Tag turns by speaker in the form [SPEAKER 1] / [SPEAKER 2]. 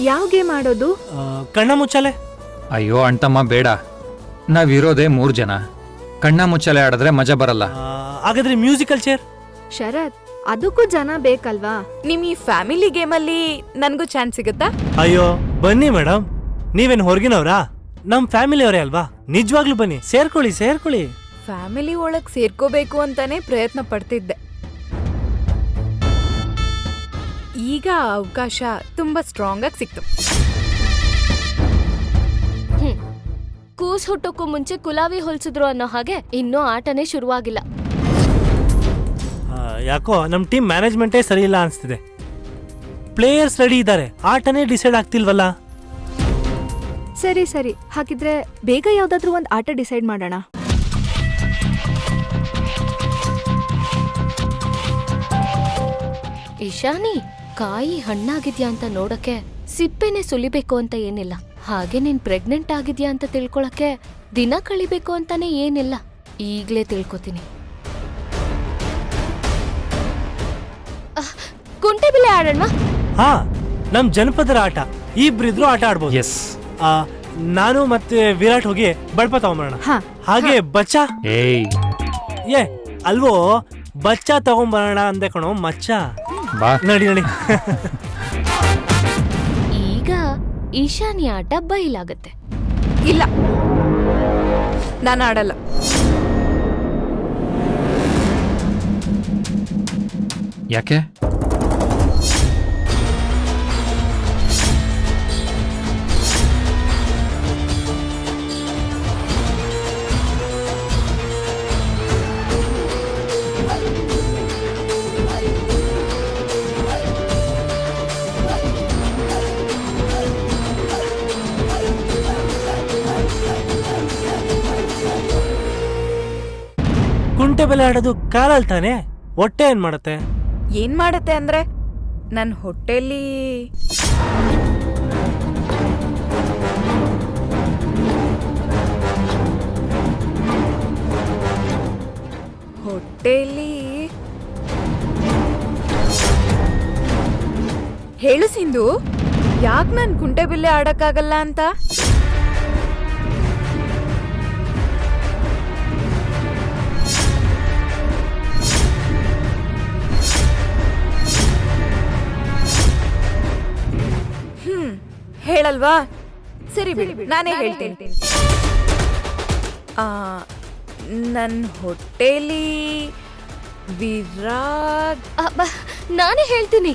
[SPEAKER 1] ಯಾವ ಗೇಮ್ ಆಡೋದು?
[SPEAKER 2] ಕಣ್ಣ ಮುಚ್ಚಾಲೆ.
[SPEAKER 3] ಅಯ್ಯೋ ಅಣ್ತಮ್ಮ ಬೇಡ, ನಾವಿರೋದೇ 3 ಜನ. ಕಣ್ಣ ಮುಚ್ಚಲೆ ಆಡಿದ್ರೆ ಮಜಾ ಬರಲ್ಲ.
[SPEAKER 2] ಹಾಗಾದ್ರೆ ಮ್ಯೂಸಿಕಲ್ ಚೇರ್.
[SPEAKER 1] ಶರತ್, ಅದಕ್ಕೂ ಜನ ಬೇಕಲ್ವಾ?
[SPEAKER 4] ನಿಮ್ ಈ ಫ್ಯಾಮಿಲಿ ಗೇಮಲ್ಲಿ ನನ್ಗೂ ಚಾನ್ಸ್ ಸಿಗುತ್ತಾ?
[SPEAKER 2] ಅಯ್ಯೋ ಬನ್ನಿ ಮೇಡಮ್, ನೀವೇನ್ ಹೊರಗಿನವ್ರಾ? ನಮ್ ಫ್ಯಾಮಿಲಿ ಅವರೇ ಅಲ್ವಾ, ನಿಜವಾಗ್ಲೂ ಬನ್ನಿ, ಸೇರ್ಕೊಳ್ಳಿ.
[SPEAKER 4] ಫ್ಯಾಮಿಲಿ ಒಳಗ್ ಸೇರ್ಕೋಬೇಕು ಅಂತಾನೆ ಪ್ರಯತ್ನ ಪಡ್ತಿದ್ದೆ. ಈಗ ಆ ಅವಕಾಶ ತುಂಬಾ ಸ್ಟ್ರಾಂಗ್ ಆಗಿ ಸಿಕ್ತು.
[SPEAKER 5] ಕೂಸ್ ಹುಟ್ಟೋಕ್ಕೂ ಮುಂಚೆ ಕುಲಾವಿ ಹೊಲ್ಸಿದ್ರು ಅನ್ನೋ ಹಾಗೆ ಇನ್ನೂ ಆಟನೇ ಶುರುವಾಗಿಲ್ಲ.
[SPEAKER 2] ಯಾಕೋ ನಮ್ ಟೀಮ್ ಮ್ಯಾನೇಜ್ಮೆಂಟೇ ಸರಿ ಇಲ್ಲ ಅನ್ಸ್ತಿದೆ. ಪ್ಲೇಯರ್ಸ್ ರೆಡಿ ಇದ್ದಾರೆ, ಆಟನೇ ಡಿಸೈಡ್ ಆಗ್ತಿಲ್ವಲ್ಲ.
[SPEAKER 1] ಸರಿ, ಹಾಗಿದ್ರೆ ಬೇಗ ಯಾವ್ದಾದ್ರು ಒಂದ್ ಆಟ ಡಿಸೈಡ್ ಮಾಡೋಣ.
[SPEAKER 5] ಇಶಾನಿ, ಕಾಯಿ ಹಣ್ಣಾಗಿದ್ಯಾ ಅಂತ ನೋಡಕ್ಕೆ ಸಿಪ್ಪೆನೆ ಸುಲಿಬೇಕು ಅಂತ ಏನಿಲ್ಲ. ಹಾಗೆ ನೀನ್ ಪ್ರೆಗ್ನೆಂಟ್ ಆಗಿದ್ಯಾ ಅಂತ ತಿಳ್ಕೊಳಕ್ಕೆ ದಿನ ಕಳಿಬೇಕು ಅಂತಾನೆ ಏನಿಲ್ಲ. ಈಗ್ಲೇ ತಿಳ್ಕೊತೀನಿ. ಕುಂಟೆಬಿಲ್ಲೆ ಆಡೋಣ.
[SPEAKER 2] ಹಾ, ನಮ್ ಜನಪದರ ಆಟ, ಇಬ್ರಿದ್ರು ಆಟ ಆಡ್ಬೋದು.
[SPEAKER 3] ಎಸ್.
[SPEAKER 2] ನಾನು ಮತ್ತೆ ವಿರಾಟ್ ಹೋಗಿ ಬಳ್ಪ ತಗೊಂಬರೋಣ. ಹಾಗೆ ಬಚ್ಚಾ. ಏ ಅಲ್ವೋ, ಬಚ್ಚಾ ತಗೊಂಬರೋಣ ಅಂದೆ ಕಣೋ ಮಚ್ಚ.
[SPEAKER 3] ಬಾ
[SPEAKER 2] ನಡಿ.
[SPEAKER 5] ಈಗ ಈಶಾನಿ ಆಟ ಬಯಲಾಗತ್ತೆ.
[SPEAKER 4] ಇಲ್ಲ, ನಾನು ಆಡಲ್ಲ.
[SPEAKER 3] ಯಾಕೆ?
[SPEAKER 2] ಕುಂಟೆ ಬೆಲೆ ಆಡೋದು ಕಾಲಲ್ ತಾನೆ, ಹೊಟ್ಟೆ ಏನ್ ಮಾಡತ್ತೆ?
[SPEAKER 4] ಏನ್ ಮಾಡತ್ತೆ ಅಂದ್ರೆ, ನನ್ ಹೊಟ್ಟೆಲಿ ಹೇಳು ಸಿಂಧು, ಯಾಕ್ ನನ್ ಕುಂಟೆ ಬಿಲ್ಲೆ ಆಡಕ್ಕಾಗಲ್ಲ ಅಂತ? ಹೇಳಲ್ವಾ? ಸರಿ ಬಿಡಿ, ನಾನೇ ಹೇಳ್ತೀನಿ. ನನ್ ಹೊಟ್ಟೆಲಿ ವಿರಾಟ್.
[SPEAKER 5] ನಾನೇ ಹೇಳ್ತೀನಿ.